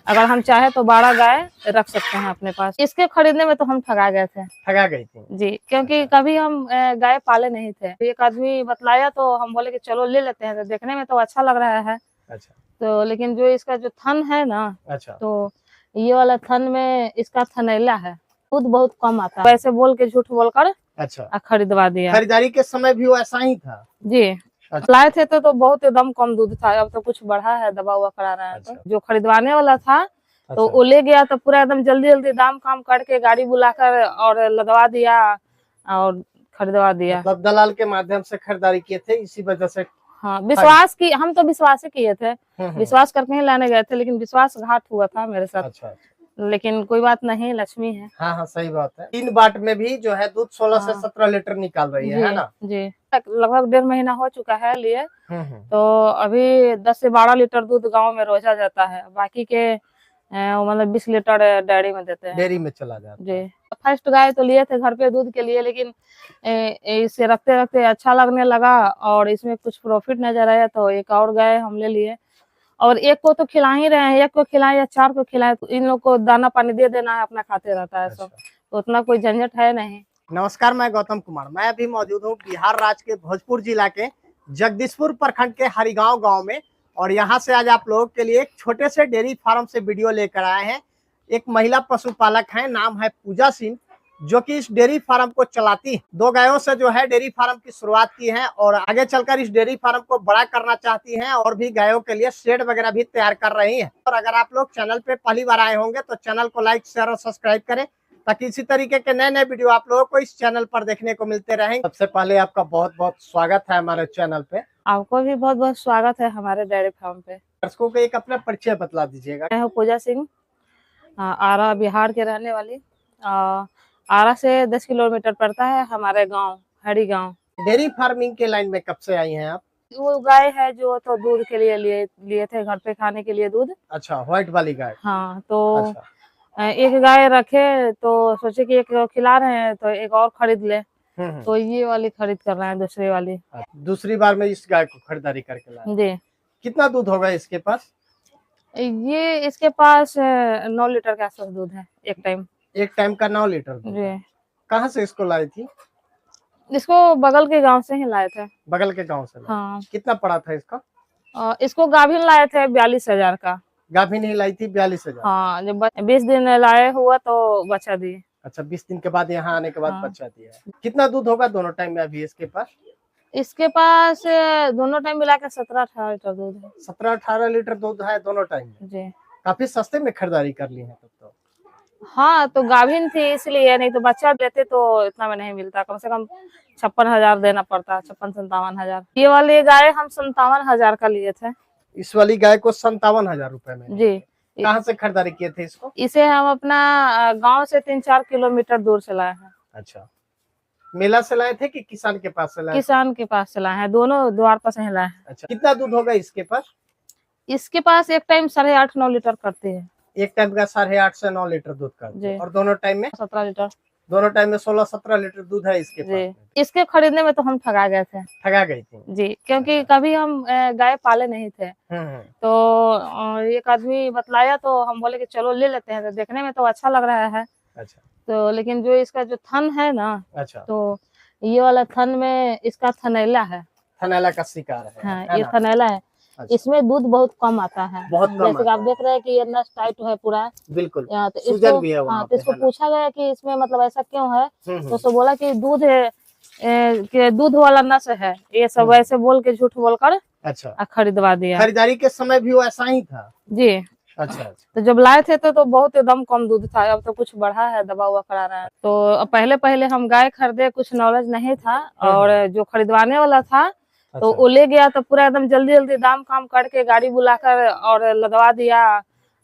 अगर हम चाहे तो 12 गाय रख सकते हैं अपने पास। इसके खरीदने में तो हम ठगा गए थे। ठगा गई थी जी, क्योंकि कभी हम गाय पाले नहीं थे। एक आदमी बतलाया तो हम बोले कि चलो ले लेते हैं, तो देखने में तो अच्छा लग रहा है। अच्छा। तो लेकिन जो इसका जो थन है ना, अच्छा। तो ये वाला थन में इसका थनैला है, दूध बहुत कम आता है। वैसे बोल के झूठ बोलकर अच्छा, खरीदवा दिया। खरीदारी के समय भी वो ऐसा ही था जी। अच्छा। लाए थे तो बहुत एकदम कम दूध था, अब तो कुछ बढ़ा है, दबा हुआ करा रहा है। अच्छा। तो जो खरीदवाने वाला था तो अच्छा। वो ले गया तो पूरा एकदम जल्दी जल्दी दाम काम करके गाड़ी बुलाकर और लदवा दिया और खरीदवा दिया। मतलब दलाल के माध्यम से खरीदारी किए थे, इसी वजह से। हाँ, विश्वास की, हम तो विश्वास ही किए थे, हम्म। विश्वास करके ही लाने गए थे, लेकिन विश्वासघात हुआ था मेरे साथ। अच्छा। लेकिन कोई बात नहीं, लक्ष्मी है। हाँ हाँ, सही बात है। 3 बाट में भी जो है दूध 16 से 17 लीटर निकाल रही है ना? जी, लगभग 1.5 महीना हो चुका है लिए। हम्म। तो अभी 10 से 12 लीटर दूध गांव में रोजा जाता है, बाकी के मतलब 20 लीटर डेयरी में देते हैं। डेयरी में चला जाता है। जी। फर्स्ट गाय तो लिए थे घर पे दूध के लिए, लेकिन इसे रखते रखते अच्छा लगने लगा और इसमें कुछ प्रॉफिट नजर आया, तो एक और गाय हम ले लिए। और एक को तो खिला ही रहे हैं, एक को खिलाए या 4 को खिलाए, तो इन लोग को दाना पानी दे देना है, अपना खाते रहता है सब। अच्छा। तो उतना कोई झंझट है नहीं। नमस्कार, मैं गौतम कुमार। मैं अभी मौजूद हूँ बिहार राज्य के भोजपुर जिला के जगदीशपुर प्रखंड के हरिगांव गांव में, और यहाँ से आज आप लोगों के लिए एक छोटे से डेयरी फार्म से वीडियो लेकर आए हैं। एक महिला पशुपालक है, नाम है पूजा सिंह, जो कि इस डेयरी फार्म को चलाती है। 2 गायों से जो है डेयरी फार्म की शुरुआत की है और आगे चलकर इस डेयरी फार्म को बड़ा करना चाहती हैं और भी गायों के लिए शेड वगैरह भी तैयार कर रही हैं। और अगर आप लोग चैनल पे पहली बार आए होंगे तो चैनल को लाइक, शेयर और सब्सक्राइब करें, ताकि इसी तरीके के नए नए वीडियो आप लोगों को इस चैनल पर देखने को मिलते रहेंगे। सबसे पहले आपका बहुत बहुत स्वागत है हमारे चैनल पे। आपको भी बहुत बहुत स्वागत है हमारे डेयरी फार्म पे। दर्शकों को एक अपना परिचय बतला दीजिएगा। मैं हूँ पूजा सिंह, आरा बिहार के रहने वाली। आरा से 10 किलोमीटर पड़ता है हमारे गांव, हरी गांव। डेयरी फार्मिंग के लाइन में कब से आई हैं आप? वो गाय है जो तो दूध के लिए लिए थे, घर पे खाने के लिए दूध। अच्छा, व्हाइट वाली गाय। हाँ, तो अच्छा। एक गाय रखे तो सोचे कि एक खिला रहे हैं तो एक और खरीद ले, तो ये वाली खरीद कर रहे हैं, दूसरी वाली। दूसरी बार में इस गाय को खरीदारी करके लाए जी। कितना दूध होगा इसके पास? ये इसके पास 9 लीटर के आसपास दूध है एक टाइम। एक टाइम का 9 लीटर दूध। जी। कहाँ से इसको लाई थी? इसको बगल के गांव से ही लाए थे। बगल के गांव से लाए। हाँ। कितना पड़ा था इसका? इसको गाभिन लाए थे 42,000 का। गाभिन ही लाई थी 42,000? हाँ, जब 20 दिन लाए हुआ तो बच्चा दिए। अच्छा, 20 दिन के बाद यहाँ आने के बाद हाँ। बच्चा दिया है। कितना दूध होगा दोनों टाइम में अभी इसके पास? इसके पास दोनों टाइम मिला के 17-18 लीटर दूध है। 17-18 लीटर दूध है दोनों टाइम में। जी। काफी सस्ते में खरीदारी कर ली है तब तो। हाँ, तो गाभिन थी इसलिए, नहीं तो बच्चा देते तो इतना में नहीं मिलता, कम से कम 56,000 देना पड़ता, 56-57,000। ये वाली गाय हम 57,000 का लिए थे। इस वाली गाय को 57,000 रुपए में? जी। कहाँ से खरीदारी किए थे इसको? इसे हम अपना गांव से 3-4 किलोमीटर दूर से लाए हैं। अच्छा, मेला से लाए थे कि किसान के पास से लाए? किसान के पास से लाए हैं, दोनों द्वार पर से ही लाए हैं। अच्छा, कितना दूध होगा इसके पास? इसके पास एक टाइम 8.5-9 लीटर करती है। एक टाइम का 8.5 से 9 लीटर दूध करती है। और दोनों टाइम में 17 लीटर। दोनों टाइम में 16-17 लीटर दूध है इसके पास। इसके खरीदने में तो हम ठगा गए थे। ठगा गई थी जी, क्योंकि कभी हम गाय पाले नहीं थे। तो एक आदमी बतलाया तो हम बोले कि चलो ले लेते हैं, तो देखने में तो अच्छा लग रहा है। अच्छा। तो लेकिन जो इसका जो थन है ना, अच्छा, तो ये वाला थन में इसका थनैला है। थनैला का शिकार है। हाँ, ये थनैला है। अच्छा। इसमें दूध बहुत कम आता है, बहुत कम। जैसे कि आप देख रहे हैं कि ये नस टाइट है पूरा। बिल्कुल। तो इसको, भी है वहाँ पे, तो इसको पूछा गया कि इसमें मतलब ऐसा क्यों है, तो उसको बोला कि दूध है, कि दूध वाला नस है, ये सब ऐसे बोल के झूठ बोलकर अच्छा खरीदवा दिया। खरीदारी के समय भी वो ऐसा ही था? जी। अच्छा। तो जब लाए थे तो बहुत एकदम कम दूध था, अब तो कुछ बढ़ा है, दबा हुआ करा रहा है। तो पहले पहले हम गाय खरीदे, कुछ नॉलेज नहीं था, और जो खरीदवाने वाला था तो वो ले गया तो पूरा एकदम जल्दी जल्दी दाम काम करके गाड़ी बुलाकर और लदवा दिया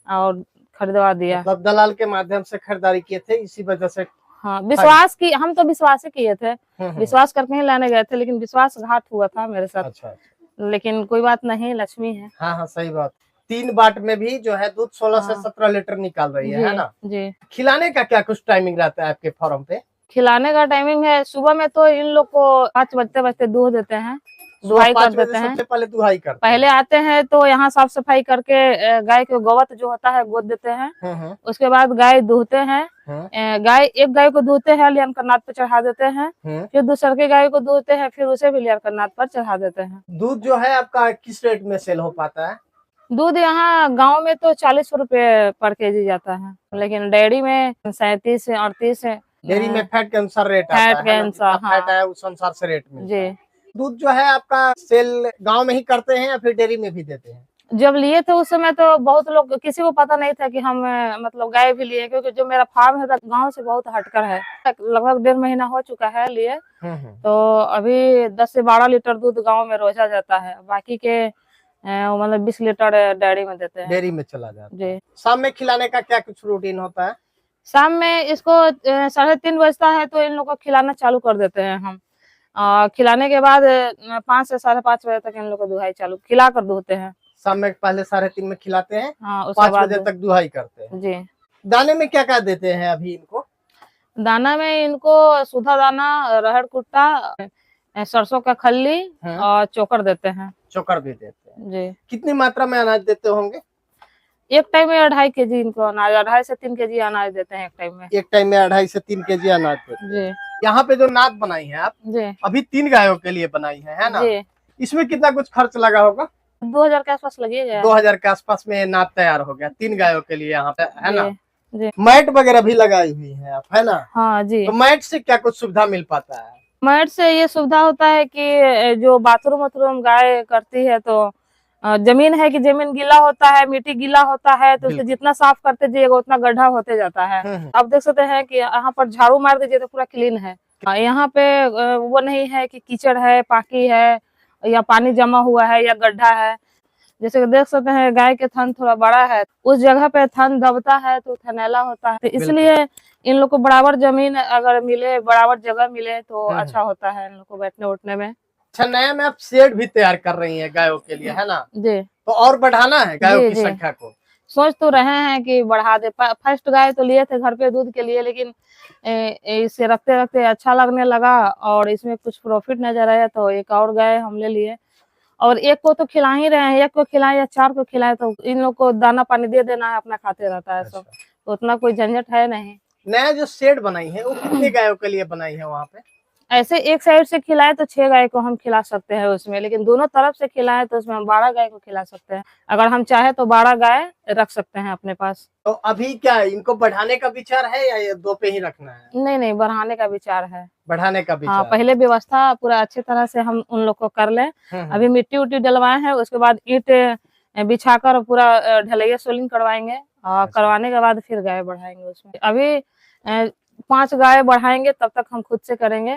और खरीदवा दिया। मतलब दलाल के माध्यम से खरीदारी किए थे, इसी वजह से। हाँ, विश्वास की, हम तो विश्वास ही किए थे, विश्वास करके ही लाने गए थे, लेकिन विश्वासघात हुआ था मेरे साथ। अच्छा। लेकिन कोई बात नहीं, लक्ष्मी है। हाँ हाँ, सही बात। 3 बाट में भी जो है दूध 16 से 17 लीटर निकाल रही है ना? जी। खिलाने का क्या कुछ टाइमिंग रहता है आपके फार्म पे? खिलाने का टाइमिंग है, सुबह में तो इन लोग को 5 बजते बजते दूध देते हैं, दुहाई कर 5 बजे देते हैं। सबसे पहले दुहाई करते पहले आते हैं तो यहाँ साफ सफाई करके गाय के गोवत जो होता है गोद देते हैं। हैं। उसके बाद गाय दूहते हैं। एक गाय को दूहते हैं, लियान करनाथ पर चढ़ा देते हैं। फिर दूसरे के गाय को दूहते हैं, फिर उसे भी लियान करनाथ पर चढ़ा देते हैं। दूध जो है आपका किस रेट में सेल हो पाता है? दूध यहाँ गांव में तो 40 रुपए पर केजी जाता है, लेकिन डेयरी में 37 से 38 है। डेयरी में फैट के अनुसार रेट आता फैट है के ना, अनुसार, जितना हाँ। फैट है उस अनुसार से रेट मिलता जी। है। दूध जो है आपका सेल गांव में ही करते हैं या फिर डेयरी में भी देते हैं? जब लिए थे उस समय तो बहुत लोग, किसी को पता नहीं था कि हम मतलब गाय भी लिए, क्योंकि जो मेरा फार्म है गांव से बहुत हटकर है। लगभग 1.5 महीना हो चुका है लिए। तो अभी 10 से 12 लीटर दूध गांव में रोजा जाता है, बाकी के मतलब 20 लीटर डेयरी में देते हैं। डेयरी में चला जाता है। जी। शाम में खिलाने का क्या कुछ रूटीन होता है? शाम में इसको 3:30 बजता है तो इन लोग को खिलाना चालू कर देते हैं हम। खिलाने के बाद 5 से 5:30 बजे तक इन लोग को दुहाई चालू खिला कर दूहते हैं। शाम में पहले 3:30 में खिलाते हैं, हाँ, उसके 5 बाद बजे तक दुहाई करते हैं। जी। दाने में क्या क्या देते हैं अभी इनको? दाना में इनको सूधा दाना, रहर कुट्टा, सरसों का खल्ली और चोकर देते हैं। चोकर भी देते हैं जी। कितनी मात्रा में अनाज देते होंगे? एक टाइम में 2.5 केजी इनको अनाज, 2.5 से 3 केजी अनाज देते हैं एक टाइम में। एक टाइम में 2.5 से 3 केजी अनाज देते हैं। जी। यहाँ पे जो नाद बनाई है आप, जी। अभी 3 गायों के लिए बनाई है ना? जी। इसमें कितना कुछ खर्च लगा होगा? 2000 के आसपास लगेगा। 2000 के आसपास में नाद तैयार हो गया 3 गायों के लिए यहाँ पे, है ना? जी। मैट वगैरह भी लगाई हुई है आप, है ना? हाँ जी। तो मैट से क्या कुछ सुविधा मिल पाता है? मैट से ये सुविधा होता है कि जो बाथरूम वाथरूम गाय करती है तो जमीन है कि जमीन गीला होता है, मिट्टी गीला होता है, तो उसको जितना साफ करते जाइएगा उतना गड्ढा होते जाता है। आप देख सकते हैं कि यहाँ पर झाड़ू मार दीजिए तो पूरा क्लीन है। यहाँ पे वो नहीं है कि कीचड़ है, पाकी है या पानी जमा हुआ है या गड्ढा है। जैसे कि देख सकते हैं गाय के थन थोड़ा बड़ा है, उस जगह पे थन दबता है तो थनैला होता है, तो इसलिए इन लोग को बराबर जमीन अगर मिले, बराबर जगह मिले तो अच्छा होता है इन लोग को बैठने उठने में। अच्छा, नया में आप शेड भी तैयार कर रही हैं गायों के लिए, है ना? जी। तो और बढ़ाना है गायों की संख्या को? सोच तो रहे हैं कि बढ़ा दे। फर्स्ट गाय तो लिए थे घर पे दूध के लिए, लेकिन इसे रखते रखते अच्छा लगने लगा और इसमें कुछ प्रॉफिट नजर आया तो एक और गाय हम ले लिए। और एक को तो खिला ही रहे हैं, एक को खिलाए या 4 को खिलाए तो इन लोग को दाना पानी दे देना है, अपना खाते रहता है सब। तो उतना कोई झंझट है नहीं। नया जो शेड बनाई है वो कितने गायों के लिए बनाई है वहाँ पे? ऐसे एक साइड से खिलाए तो 6 गाय को हम खिला सकते हैं उसमें, लेकिन दोनों तरफ से खिलाए तो उसमें हम 12 गाय को खिला सकते हैं। अगर हम चाहे तो 12 गाय रख सकते हैं अपने पास। तो अभी क्या इनको बढ़ाने का विचार है या ये 2 पे ही रखना है? नहीं, बढ़ाने का विचार है। बढ़ाने का विचार। हाँ, पहले व्यवस्था पूरा अच्छी तरह से हम उन लोग को कर लें। अभी मिट्टी उट्टी डलवाए हैं, उसके बाद ईंट बिछाकर पूरा ढलैया सोलिंग करवाएंगे और करवाने के बाद फिर गाय बढ़ाएंगे उसमें। अभी 5 गाय बढ़ाएंगे तब तक हम खुद से करेंगे,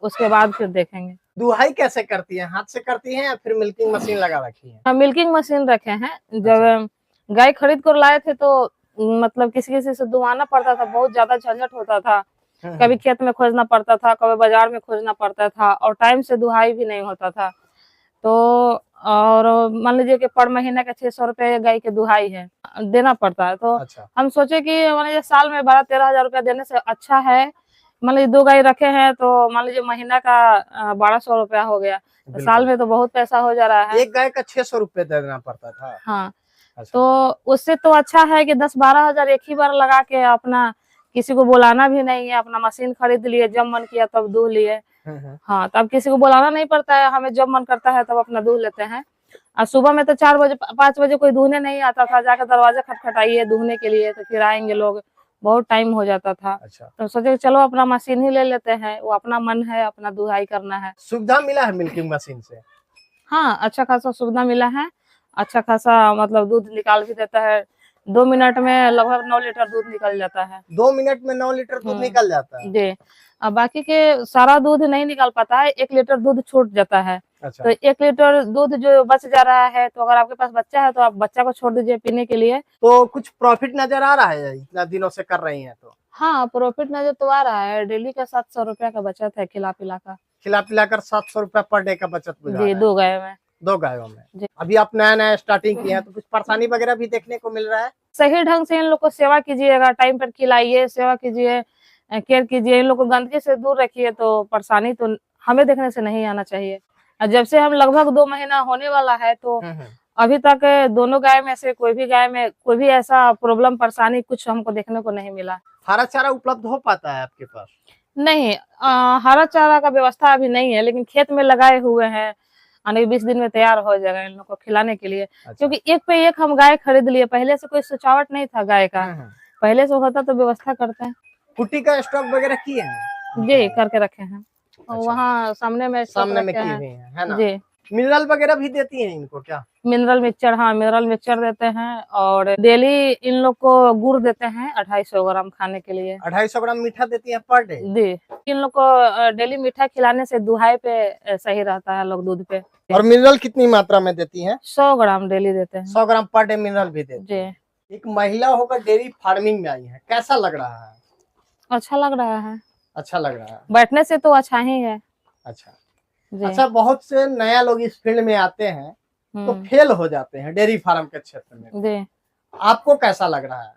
उसके बाद फिर देखेंगे। दुहाई कैसे करती है? हाथ से करती है या फिर मिल्किंग मशीन लगा रखी है? मिल्किंग मशीन रखे हैं। जब गाय खरीद कर लाए थे तो मतलब किसी से दुहाना पड़ता था, बहुत ज्यादा झंझट होता था। कभी खेत में खोजना पड़ता था, कभी बाजार में खोजना पड़ता था और टाइम से दुहाई भी नहीं होता था। तो और मान लीजिए कि पर महीने का 600 रुपए गाय की दुहाई है, देना पड़ता है। तो हम सोचे कि मान लीजिए साल में 12-13 हजार रुपया देने से अच्छा है, मान लीजिए 2 गाय रखे हैं तो मान लीजिए महीना का 1200 रुपया हो गया, तो साल में तो बहुत पैसा हो जा रहा है। एक गाय का 600 रुपये देना पड़ता था। हाँ, तो उससे तो अच्छा है कि 10-12 हजार एक ही बार लगा के अपना, किसी को बुलाना भी नहीं है, अपना मशीन खरीद लिए, जब मन किया तब दूह लिए। हाँ, तब किसी को बुलाना नहीं पड़ता है, हमें जब मन करता है तब अपना दूह लेते हैं। और सुबह में तो 4 बजे 5 बजे कोई दूहने नहीं आता था, जाकर दरवाजा खटखटाइए दूहने के लिए तो फिर आएंगे लोग, बहुत टाइम हो जाता था। तो सोचे चलो अपना मशीन ही ले लेते हैं, वो अपना मन है, अपना दुहाई करना है। सुविधा मिला है मिल्किंग मशीन से? हाँ, अच्छा खासा सुविधा मिला है, अच्छा खासा मतलब दूध निकाल भी देता है। 2 मिनट में लगभग 9 लीटर दूध निकल जाता है। 2 मिनट में 9 लीटर दूध निकल जाता है जी। अब बाकी के सारा दूध नहीं निकल पाता है, 1 लीटर दूध छूट जाता है। तो 1 लीटर दूध जो बच जा रहा है, तो अगर आपके पास बच्चा है तो आप बच्चा को छोड़ दीजिए पीने के लिए। तो कुछ प्रॉफिट नजर आ रहा है इतना दिनों से कर रही हैं तो? हाँ, प्रॉफिट नजर तो आ रहा है। डेली का 700 रुपया का बचत है खिला पिला का। खिला पिलाकर 700 रुपया पर डे का बचत हो जी, 2 गाय में। 2 गायों में। अभी आप नया स्टार्टिंग किए हैं तो कुछ परेशानी वगैरह भी देखने को मिल रहा है? सही ढंग से इन लोग को सेवा कीजिएगा, टाइम पर खिलाइए, सेवा कीजिए, केयर कीजिए, इन लोग को गंदगी से दूर रखिए, तो परेशानी तो हमें देखने से नहीं आना चाहिए। और जब से हम लगभग 2 महीना होने वाला है, तो अभी तक दोनों गाय में से कोई भी गाय में कोई भी ऐसा प्रॉब्लम परेशानी कुछ हमको देखने को नहीं मिला। हरा चारा उपलब्ध हो पाता है आपके पास? नहीं, हरा चारा का व्यवस्था अभी नहीं है, लेकिन खेत में लगाए हुए हैं, आने 20 दिन में तैयार हो जाएगा इन लोग को खिलाने के लिए। अच्छा। क्योंकि एक पे एक हम गाय खरीद लिए, पहले से कोई सुचावट नहीं था गाय का। पहले से होता तो व्यवस्था करते हैं। कुट्टी का स्टॉक वगैरह किए हैं? जी, करके रखे हैं। अच्छा। वहाँ सामने में सामने में रखे किए हैं। हुए हैं, है ना? जी, मिनरल वगैरह भी देती हैं इनको क्या? मिनरल मिक्सचर, हाँ मिनरल मिक्सचर देते हैं, और डेली इन लोग को गुड़ देते हैं 250 ग्राम खाने के लिए। 250 ग्राम मीठा देती हैं पर डे? जी, इन लोग को डेली मीठा खिलाने से दुहाई पे सही रहता है लोग दूध पे। और मिनरल कितनी मात्रा में देती हैं? 100 ग्राम डेली देते हैं। 100 ग्राम पर डे मिनरल भी देती जी, हैं। एक महिला होकर डेयरी फार्मिंग में आई है, कैसा लग रहा है? अच्छा लग रहा है। अच्छा लग रहा है। बैठने से तो अच्छा ही है। अच्छा। जी। अच्छा, बहुत से नया लोग इस फील्ड में आते हैं तो फेल हो जाते हैं डेयरी फार्म के क्षेत्र में। जी, आपको कैसा लग रहा है?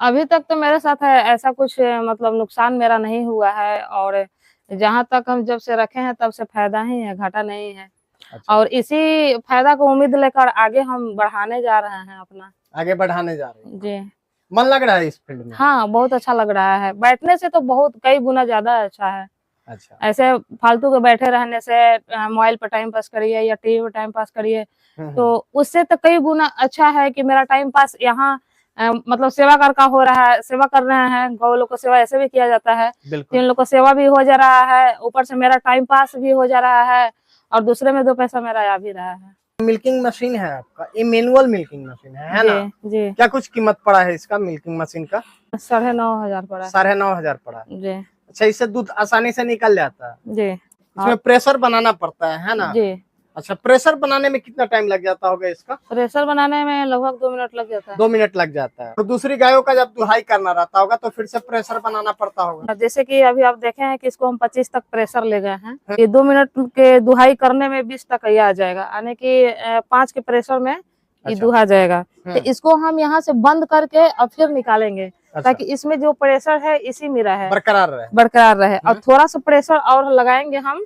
अभी तक तो मेरे साथ है ऐसा कुछ मतलब नुकसान मेरा नहीं हुआ है, और जहाँ तक हम जब से रखे हैं तब से फायदा ही है, घाटा नहीं है। अच्छा। और इसी फायदा को उम्मीद लेकर आगे हम बढ़ाने जा रहे हैं अपना। आगे बढ़ाने जा रहे हैं। जी, मन लग रहा है इस फील्ड में? हाँ बहुत अच्छा लग रहा है। बैठने से तो बहुत कई गुना ज्यादा अच्छा है। अच्छा। ऐसे फालतू के बैठे रहने से मोबाइल पर टाइम पास करिए या टीवी पर टाइम पास करिए, तो उससे तो कई गुना अच्छा है कि मेरा टाइम पास यहाँ मतलब सेवा का हो रहा है, सेवा कर रहे हैं। गौ लोग को सेवा ऐसे भी किया जाता है, इन लोग को सेवा भी हो जा रहा है, ऊपर से मेरा टाइम पास भी हो जा रहा है, और दूसरे में 2 पैसा मेरा आ भी रहा है। मिल्किंग मशीन है आपका, ये मैनुअल मिल्किंग मशीन है ना? जी। क्या कुछ कीमत पड़ा है इसका मिल्किंग मशीन का? 9,500 पड़ा है। 9,500 पड़ा है। जी। अच्छा, इससे दूध आसानी से निकल जाता है? जी। इसमें प्रेशर बनाना पड़ता है ना? जी। अच्छा, प्रेशर बनाने में कितना टाइम लग जाता होगा इसका? प्रेशर बनाने में लगभग 2 मिनट लग जाता है। 2 मिनट लग जाता है। तो दूसरी गायों का जब दुहाई करना रहता होगा तो फिर से प्रेशर बनाना पड़ता होगा? जैसे कि अभी आप देखे हैं कि इसको हम 25 तक प्रेशर ले गए हैं। ये 2 मिनट के दुहाई करने में 20 तक ये आ जाएगा, यानी कि 5 के प्रेशर में ये अच्छा। दुहा जाएगा। तो इसको हम यहाँ से बंद करके और फिर निकालेंगे। अच्छा। ताकि इसमें जो प्रेशर है इसी में रहे, बरकरार रहे। और थोड़ा सा प्रेशर और लगाएंगे हम,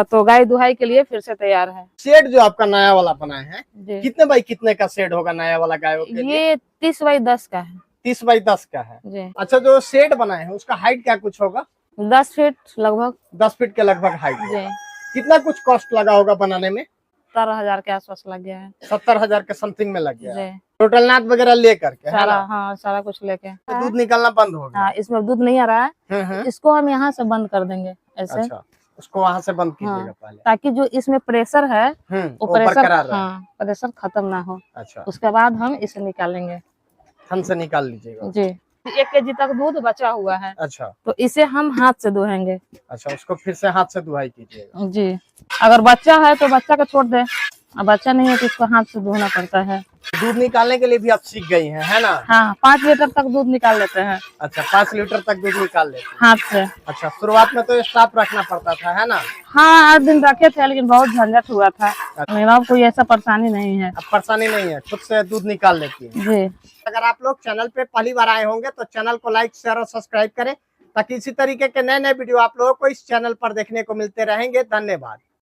तो गाय दुहाई के लिए फिर से तैयार है। शेड जो आपका नया वाला बनाए हैं, जी। कितने बाई कितने का शेड होगा नया वाला गायों के लिए? ये 30 बाई 10 का है। 30 बाई 10 का है। जी। अच्छा, जो शेड बनाए हैं उसका हाइट क्या कुछ होगा? 10 फीट लगभग। 10 फीट के लगभग हाइट। जी। कितना कुछ कॉस्ट लगा होगा बनाने में? 17,000 के आसपास लग गया है। 70,000 के समथिंग में लग गया है। जी। टोटल नाद वगैरह ले करके, है सारा, ना? हाँ सारा कुछ लेके। दूध निकलना बंद हो गया? हाँ, इसमें दूध नहीं आ रहा है। इसको हम यहाँ से बंद कर देंगे ऐसे। अच्छा, उसको वहां से बंद कीजिएगा। हाँ, पहले, ताकि जो इसमें प्रेशर है वो बरकरार रहे। हाँ, प्रेशर खत्म ना हो। अच्छा। उसके बाद हम इसे निकालेंगे। थन से निकाल लीजिएगा। जी। 1 केजी तक दूध बचा हुआ है। अच्छा। तो इसे हम हाथ से दुहेंगे। अच्छा, उसको फिर से हाथ से दुहाई कीजिएगा। जी। अगर बच्चा है तो बच्चा को छोड़ दे, और बच्चा नहीं है तो इसको हाथ से धोना पड़ता है। दूध निकालने के लिए भी आप सीख गई हैं, है ना? हाँ, 5 लीटर तक दूध निकाल लेते हैं। अच्छा, 5 लीटर तक दूध निकाल लेते हैं हाथ से। अच्छा, शुरुआत में तो स्टाफ रखना पड़ता था, है ना? हाँ, 8 दिन रखे थे, लेकिन बहुत झंझट हुआ था। मेरा कोई ऐसा परेशानी नहीं है। अब परेशानी नहीं है, खुद से दूध निकाल लेती है। जी। अगर आप लोग चैनल पे पहली बार आए होंगे तो चैनल को लाइक, शेयर और सब्सक्राइब करें, ताकि इसी तरीके के नए नए वीडियो आप लोगों को इस चैनल पर देखने को मिलते रहेंगे। धन्यवाद।